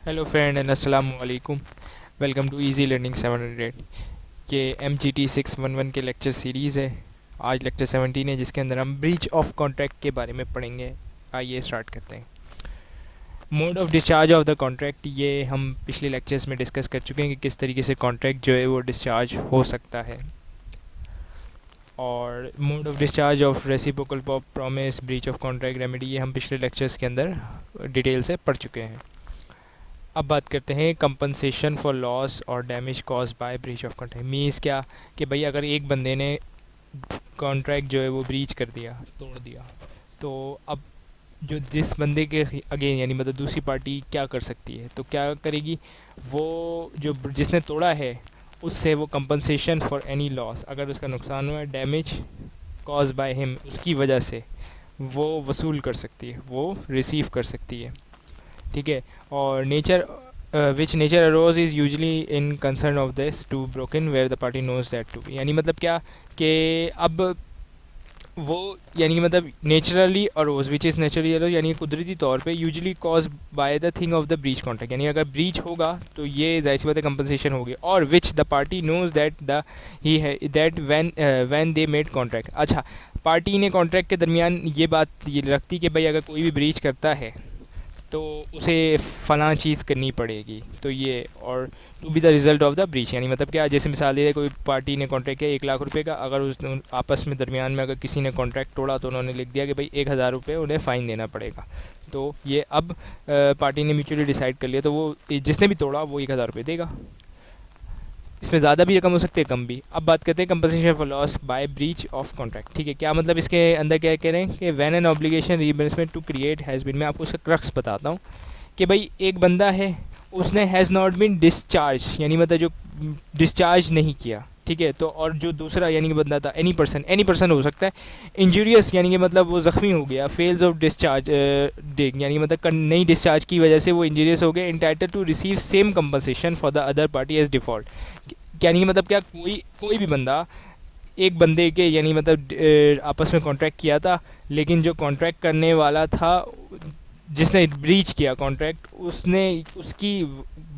Hello friend and अस्सलाम वालेकुम। Welcome to easy learning 700। ये MGT 611 के लेक्चर सीरीज़ है। आज लेक्चर 17 है जिसके अंदर हम ब्रीच ऑफ कॉन्ट्रैक्ट के बारे में पढ़ेंगे। आइए स्टार्ट करते हैं। Mode of discharge of the contract, ये हम पिछले लेक्चर्स में डिस्कस कर चुके हैं कि किस तरीके से कॉन्ट्रैक्ट जो है वो डिस्चार्ज हो सकता है। और mode of discharge of reciprocal promise, breach of contract remedy, ये हम पिछले लेक्चर्स के अंदर डिटेल से पढ़ चुके हैं। अब बात करते हैं कंपनसेशन फॉर लॉस और damage cause by breach of contract. Means क्या कि भाई अगर एक बंदे ने कॉन्ट्रैक्ट जो है वो ब्रीच कर दिया, तोड़ दिया, तो अब जो जिस बंदे के अगेन यानी मतलब दूसरी पार्टी क्या कर सकती है, तो क्या करेगी वो, जो जिसने तोड़ा है उससे वो कंपनसेशन फॉर एनी लॉस, अगर उसका नुकसान हुआ है, डैमेज कॉज बाय हिम, उसकी वजह से वो वसूल कर सकती है, वो रिसीव कर सकती है। ठीक है। और nature which nature arose is usually in concern of this to broken where the party knows that to, यानी मतलब क्या कि अब वो यानी कि मतलब naturally arose which is naturally arose यानी कुदरती तौर पे usually cause by the thing of the breach contract, यानी अगर ब्रीच होगा तो ये जाहिर सी बात है कंपनसेशन होगी। और which the party knows that the ही है that when they made contract. अच्छा, पार्टी ने कॉन्ट्रैक्ट के दरमियान ये बात ये रखती कि भाई अगर कोई भी ब्रीच करता है तो उसे फ़लाँ चीज़ करनी पड़ेगी, तो ये और to be the result of the breach, यानी मतलब क्या, जैसे मिसाल दे कोई पार्टी ने कॉन्ट्रैक्ट किया 1,00,000 रुपये का, अगर उस आपस में दरमियान में अगर किसी ने कॉन्ट्रैक्ट तोड़ा तो उन्होंने लिख दिया कि भाई 1,000 रुपये उन्हें फ़ाइन देना पड़ेगा। तो ये अब पार्टी ने म्यूचुअली डिसाइड कर लिया, तो वो जिसने भी तोड़ा वो 1,000 रुपये देगा। इसमें ज़्यादा भी रकम हो सकती है, कम भी। अब बात करते हैं compensation for loss by breach of contract. ठीक है, क्या मतलब इसके अंदर क्या कह रहे हैं कि when an obligation reimbursement to create has been, मैं आपको उसका क्रक्स बताता हूँ कि भाई एक बंदा है, उसने हैज़ नॉट बीन डिस्चार्ज, यानी मतलब जो डिस्चार्ज नहीं किया, ठीक है, तो और जो दूसरा यानी कि बंदा था, एनी पर्सन हो सकता है, इंजूरियस यानी कि मतलब वो ज़ख्मी हो गया, फेल्स ऑफ डिस्चार्ज डिग यानी मतलब नहीं डिस्चार्ज की वजह से वो इंजूरियस हो गया, entitle to receive same compensation for the other party as default. यानी कि मतलब क्या, कोई भी बंदा एक बंदे के यानी मतलब आपस में कॉन्ट्रैक्ट किया था, लेकिन जो कॉन्ट्रैक्ट करने वाला था, जिसने ब्रीच किया कॉन्ट्रैक्ट, उसने उसकी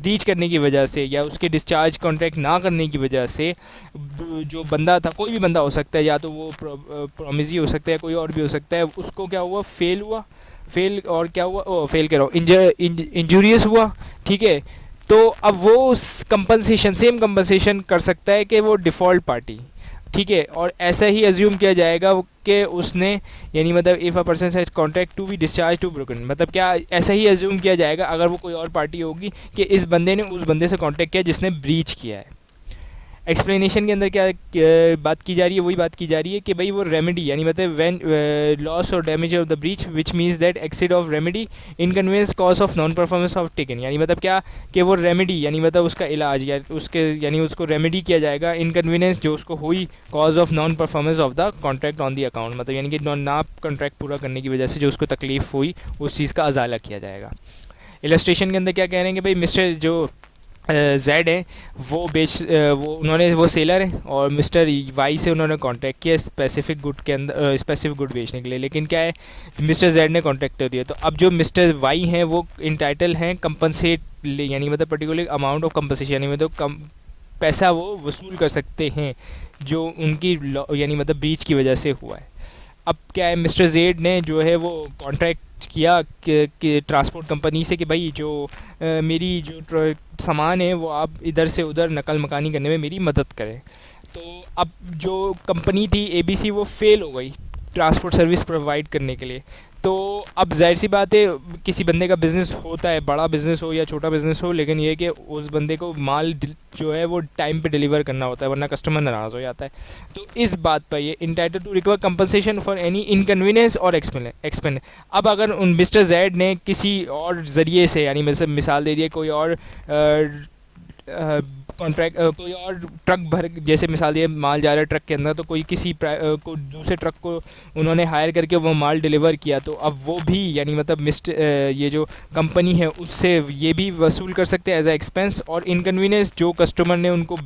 ब्रीच करने की वजह से या उसके डिस्चार्ज कॉन्ट्रैक्ट ना करने की वजह से जो बंदा था, कोई भी बंदा हो सकता है, या तो वो प्रॉमिसी हो सकता है, कोई और भी हो सकता है, उसको क्या हुआ, फेल और क्या हुआ, फेल कह रहा हूँ, इंजूरियस हुआ। ठीक है, तो अब वो कंपनसेशन सेम कंपनसेशन कर सकता है कि वो डिफ़ॉल्ट पार्टी। ठीक है, और ऐसा ही एज्यूम किया जाएगा कि उसने यानी मतलब if a person has contract to be discharge to broken, मतलब क्या, ऐसा ही एज्यूम किया जाएगा अगर वो कोई और पार्टी होगी कि इस बंदे ने उस बंदे से कॉन्ट्रैक्ट किया जिसने ब्रीच किया है। एक्सप्लेनेशन के अंदर क्या बात की जा रही है, वही बात की जा रही है कि भाई वो रेमेडी यानी मतलब व्हेन लॉस और damage of the breach which means that exceed of remedy inconvenience cause of non performance of taken, यानी मतलब क्या कि वो रेमेडी यानी मतलब उसका इलाज या उसके यानी उसको रेमेडी किया जाएगा, इनकन्वीनियंस जो उसको हुई cause of non performance of the contract on the account, मतलब यानी कि ना कॉन्ट्रैक्ट पूरा करने की वजह से जो उसको तकलीफ हुई उस चीज़ का अजाला किया जाएगा। इलस्ट्रेशन के अंदर क्या कह रहे हैं कि भाई मिस्टर जो जेड है वो उन्होंने वो सेलर है और मिस्टर वाई से उन्होंने कांटेक्ट किया स्पेसिफिक गुड के अंदर स्पेसिफिक गुड बेचने के लिए, लेकिन क्या है, मिस्टर जेड ने कांटेक्ट कर दिया, तो अब जो मिस्टर वाई हैं वो इंटाइटल हैं कंपनसेट, यानी मतलब पर्टिकुलर अमाउंट ऑफ कंपनसेशन, यानी मतलब कम पैसा वो वसूल कर सकते हैं जो उनकी यानी मतलब ब्रीच की वजह से हुआ है। अब क्या है, मिस्टर जेड ने जो है वो कॉन्ट्रैक्ट किया कि ट्रांसपोर्ट कंपनी से कि भाई जो मेरी जो सामान है वो आप इधर से उधर नकल मकानी करने में मेरी मदद करें। तो अब जो कंपनी थी एबीसी वो फेल हो गई ट्रांसपोर्ट सर्विस प्रोवाइड करने के लिए। तो अब जाहिर सी बात है, किसी बंदे का बिज़नेस होता है, बड़ा बिज़नेस हो या छोटा बिज़नेस हो, लेकिन ये है कि उस बंदे को माल जो है वो टाइम पे डिलीवर करना होता है, वरना कस्टमर नाराज़ हो जाता है। तो इस बात पर ये entitle to recover compensation for any inconvenience और एक्सपेंड। अब अगर उन मिस्टर जेड ने किसी और ज़रिए से यानी मिसाल दे दिए कोई और कॉन्ट्रैक्ट कोई और ट्रक भर, जैसे मिसाल दिए माल जा रहा है ट्रक के अंदर, तो कोई किसी को दूसरे ट्रक को उन्होंने हायर करके वो माल डिलीवर किया, तो अब वो भी यानी मतलब ये जो कंपनी है उससे ये भी वसूल कर सकते हैं एज ए एक्सपेंस। और इनकन्वीनियंस जो कस्टमर ने उनको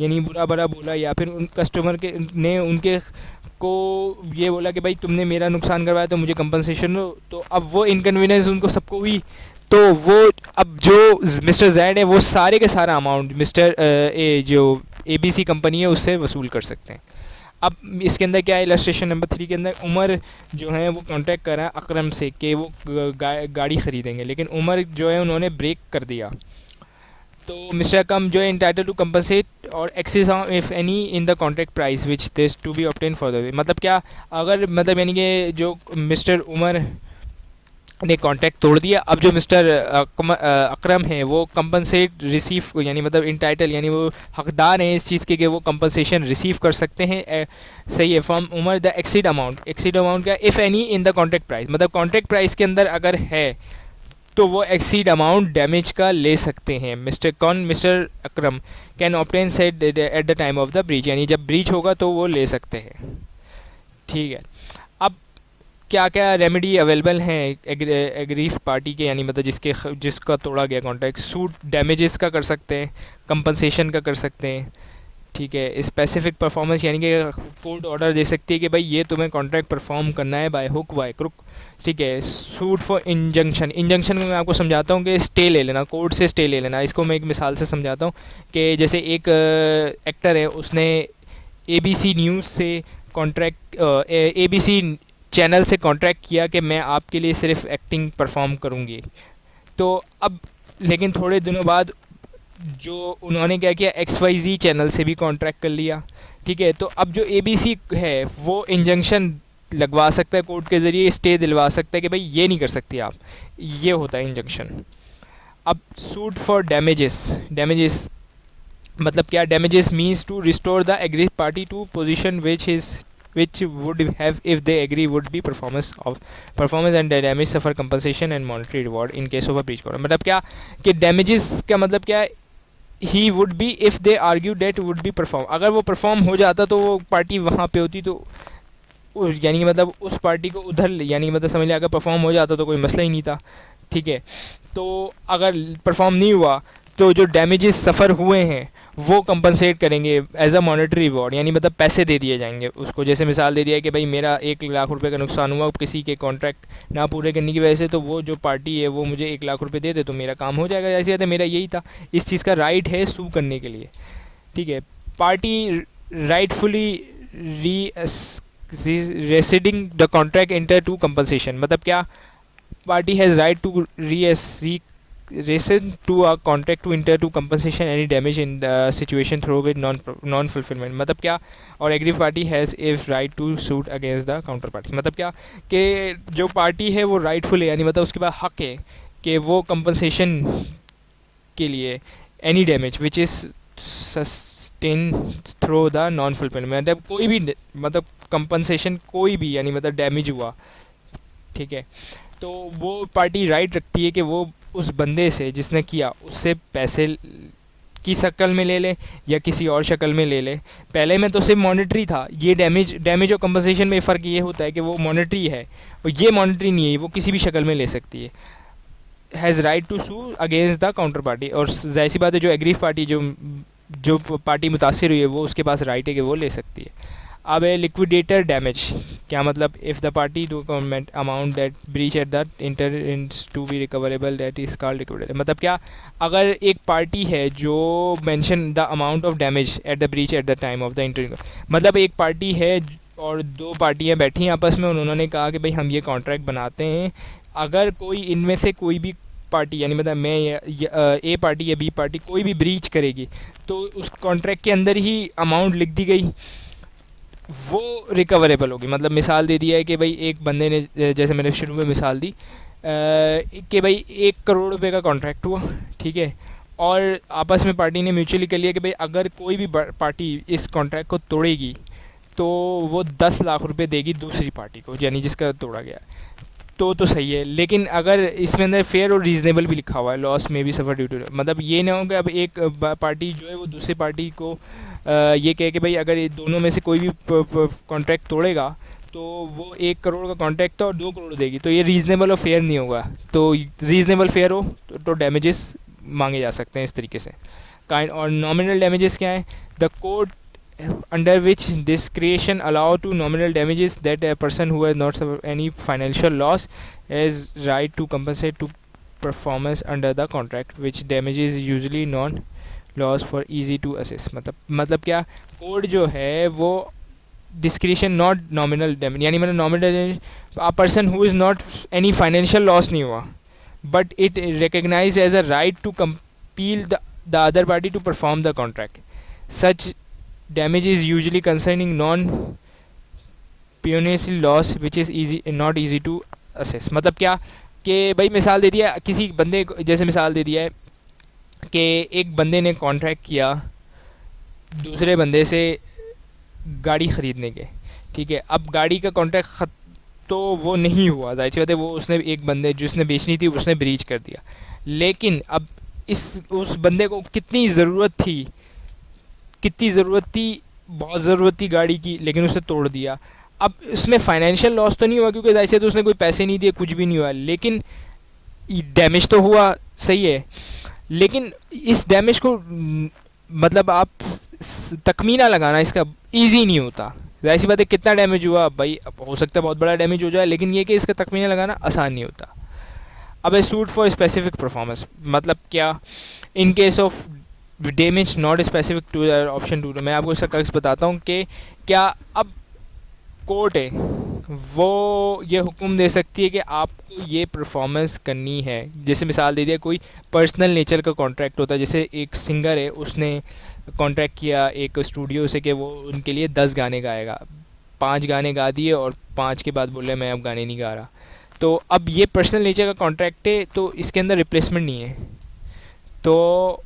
यानी बुरा भरा बोला, या फिर उन कस्टमर के ने उनके को ये बोला कि भाई तुमने मेरा नुकसान करवाया तो मुझे कंपनसेशन दो, तो अब वो इनकन्वीनियंस उनको सबको हुई, तो वो अब जो मिस्टर जैड है वो सारे के सारा अमाउंट मिस्टर ए जो ABC कंपनी है उससे वसूल कर सकते हैं। अब इसके अंदर क्या है, इलस्ट्रेशन नंबर 3 के अंदर उमर जो है वो कॉन्टैक्ट कर रहा है अकरम से कि वो गाड़ी ख़रीदेंगे, लेकिन उमर जो है उन्होंने ब्रेक कर दिया। तो मिस्टर कम जो है इंटाइटल टू कंपनसेट और excess if any in the contract price which this to be obtain for the, मतलब क्या, अगर मतलब यानी कि जो मिस्टर उमर ने कॉन्टैक्ट तोड़ दिया, अब जो मिस्टर अकरम है वो कंपनसेट रिसीव यानी मतलब इंटाइटल यानी वो हकदार हैं इस चीज़ के कि वो कंपनसेशन रिसीव कर सकते हैं, सही है, फ्रॉम उमर द एक्सीड अमाउंट का if any in the contract price, मतलब कॉन्ट्रैक्ट प्राइस के अंदर अगर है तो वो एक्सीड अमाउंट डैमेज का ले सकते हैं। Mister Akram can obtain set eight the time of the breach, यानी जब ब्रीच होगा तो वो ले सकते हैं। ठीक है, अब क्या क्या रेमेडी अवेलेबल हैं एग्रीफ पार्टी के, यानी मतलब जिसका तोड़ा गया कॉन्ट्रैक्ट, सूट डैमेजेस का कर सकते हैं, कंपनसेशन का कर सकते हैं। ठीक है, स्पेसिफिक परफॉर्मेंस यानी कि कोर्ट ऑर्डर दे सकती है कि भाई ये तुम्हें कॉन्ट्रैक्ट परफॉर्म करना है बाय हुक बाय क्रुक। ठीक है, सूट फॉर इंजंक्शन में मैं आपको समझाता हूँ कि स्टे ले लेना, कोर्ट से स्टे ले लेना। इसको मैं एक मिसाल से समझाता हूँ कि जैसे एक एक्टर है, उसने ABC न्यूज़ से कॉन्ट्रैक्ट ABC चैनल से कॉन्ट्रैक्ट किया कि मैं आपके लिए सिर्फ एक्टिंग परफॉर्म करूँगी। तो अब लेकिन थोड़े दिनों बाद जो उन्होंने क्या किया, XYZ चैनल से भी कॉन्ट्रैक्ट कर लिया। ठीक है, तो अब जो ABC है वो इंजंक्शन लगवा सकता है कोर्ट के ज़रिए, स्टे दिलवा सकता है कि भाई ये नहीं कर सकती आप, ये होता है इंजंक्शन। अब सूट फॉर डैमेजेस मतलब क्या, damages means to restore the agreed party to position which would have if they agree would be performance and damage suffer compensation and monetary reward in case of a breach order। मतलब क्या कि damages का मतलब क्या है, he would be if they argue that would be perform, अगर वो perform हो जाता तो वो पार्टी वहाँ पे होती, तो यानी कि मतलब उस पार्टी को उधर यानी कि मतलब समझ लिया अगर परफॉर्म हो जाता तो कोई मसला ही नहीं था। ठीक है, तो अगर परफॉर्म नहीं हुआ तो जो डैमेजेस सफ़र हुए हैं वो कंपनसेट करेंगे एज अ मॉनेटरी रिवॉर्ड, यानी मतलब पैसे दे दिए जाएंगे उसको। जैसे मिसाल दे दिया कि भाई मेरा 1 लाख रुपए का नुकसान हुआ किसी के कॉन्ट्रैक्ट ना पूरे करने की वजह से, तो वो जो पार्टी है वो मुझे 1 लाख रुपए दे दे तो मेरा काम हो जाएगा। ऐसी बात है, मेरा यही था, इस चीज़ का राइट है सू करने के लिए। ठीक है, party rightfully residing the contract inter to compensation, मतलब क्या, party has right to rescind to a contract to enter to compensation any damage in the situation through with non fulfillment, मतलब क्या, और agree party has if right to suit against the counter party, मतलब क्या कि जो party है वो rightful है, यानी मतलब उसके पास हक है कि वो कंपनसेशन के लिए any damage which is sustain through the non fulfilment, मतलब कोई भी मतलब कंपनसेशन कोई भी यानी मतलब डैमेज हुआ। ठीक है, तो वो पार्टी राइट रखती है कि वो उस बंदे से जिसने किया उससे पैसे की शक्ल में ले ले या किसी और शक्ल में ले ले। पहले में तो सिर्फ मॉनेटरी था, ये डैमेज और कंपनसेशन में फ़र्क ये होता है कि वो मॉनेटरी है और ये मॉनेटरी नहीं है, वो किसी भी शक्ल में ले सकती है। Has right to sue against the counter party, और जाहिर सी बात है जो एग्रीव पार्टी जो पार्टी मुतासिर हुई है वो उसके पास राइट है कि वो ले सकती है। अब है लिक्विडेटर डैमेज, क्या मतलब, if the party to government amount that breach at the inter to be recoverable that is called liquidator, मतलब क्या, अगर एक पार्टी है जो mention the amount of damage at the breach at the time of the inter, मतलब एक party है और 2 पार्टियाँ बैठी हैं आपस में, उन्होंने कहा कि भाई हम ये कॉन्ट्रैक्ट बनाते हैं, अगर कोई इनमें से कोई भी पार्टी यानी मतलब मैं या ए पार्टी या बी पार्टी कोई भी ब्रीच करेगी तो उस कॉन्ट्रैक्ट के अंदर ही अमाउंट लिख दी गई वो रिकवरेबल होगी। मतलब मिसाल दे दिया है कि भाई एक बंदे ने, जैसे मैंने शुरू में मिसाल दी कि भाई 1 करोड़ रुपए का कॉन्ट्रैक्ट हुआ, ठीक है, और आपस में पार्टी ने म्यूचुअली कर लिया कि भाई अगर कोई भी पार्टी इस कॉन्ट्रैक्ट को तोड़ेगी तो वो 10 लाख रुपए देगी दूसरी पार्टी को, यानी जिसका तोड़ा गया, तो सही है। लेकिन अगर इसमें अंदर फेयर और रीज़नेबल भी लिखा हुआ है, लॉस में भी सफ़र ड्यू टू, मतलब ये ना हो कि अब एक पार्टी जो है वो दूसरी पार्टी को ये कहे कि भाई अगर ये दोनों में से कोई भी कॉन्ट्रैक्ट तोड़ेगा तो वो 1 करोड़ का कॉन्ट्रैक्ट था और 2 करोड़ देगी, तो ये रीज़नेबल और फेयर नहीं होगा। तो रीज़नेबल फेयर हो तो डैमेजेस मांगे जा सकते हैं इस तरीके से। काइंड और नॉमिनल डैमेजेस क्या है, the code under which discretion allow to nominal damages that a person who has not suffered any financial loss has right to compensate to performance under the contract which damages usually non loss for easy to assess. मतलब क्या, code जो है वो discretion not nominal damage, यानी मतलब nominal a person who is not any financial loss नहीं हुआ, but it recognize as a right to compel the other party to perform the contract. Such damage is usually concerning non-pecuniary loss which is not easy to assess. मतलब क्या कि भाई मिसाल दे दिया किसी बंदे को, जैसे मिसाल दे दिया है कि एक बंदे ने कॉन्ट्रैक्ट किया दूसरे बंदे से गाड़ी ख़रीदने के, ठीक है। अब गाड़ी का कॉन्ट्रैक्ट तो वो नहीं हुआ, जाहिर सी बात है, वो उसने एक बंदे जिसने बेचनी थी उसने ब्रीच कर दिया। लेकिन अब उस बंदे को कितनी ज़रूरत थी, बहुत ज़रूरत थी गाड़ी की, लेकिन उसने तोड़ दिया। अब इसमें फाइनेंशियल लॉस तो नहीं हुआ क्योंकि जाहिर से तो उसने कोई पैसे नहीं दिए, कुछ भी नहीं हुआ, लेकिन डैमेज तो हुआ, सही है। लेकिन इस डैमेज को मतलब आप तखमीना लगाना इसका ईजी नहीं होता। जाहिर सी बात है कितना डैमेज हुआ भाई, हो सकता है बहुत बड़ा डैमेज हो जाए, लेकिन ये कि इसका तखमीना लगाना आसान नहीं होता। अब a suit for specific performance मतलब क्या, in case of damage not specific to option 2, मैं आपको इसका करेक्ट बताता हूँ कि क्या अब कोर्ट है वो ये हुक्म दे सकती है कि आपको ये परफॉर्मेंस करनी है। जैसे मिसाल दे दिया कोई पर्सनल नेचर का कॉन्ट्रैक्ट होता है, जैसे एक सिंगर है उसने कॉन्ट्रैक्ट किया एक स्टूडियो से कि वो उनके लिए 10 गाने गाएगा, 5 गाने गा दिए और 5 के बाद बोले मैं अब गाने नहीं गा रहा। तो अब ये पर्सनल नेचर का कॉन्ट्रैक्ट है, तो इसके अंदर रिप्लेसमेंट नहीं है, तो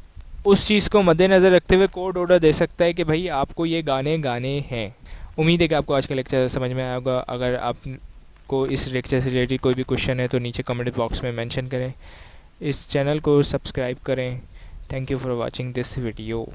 उस चीज़ को मद्देनज़र रखते हुए कोर्ट ऑर्डर दे सकता है कि भाई आपको ये गाने गाने हैं। उम्मीद है कि आपको आज का लेक्चर समझ में आया होगा। अगर आपको इस लेक्चर से रिलेटेड कोई भी क्वेश्चन है तो नीचे कमेंट बॉक्स में मेंशन करें। इस चैनल को सब्सक्राइब करें। Thank you for watching this video.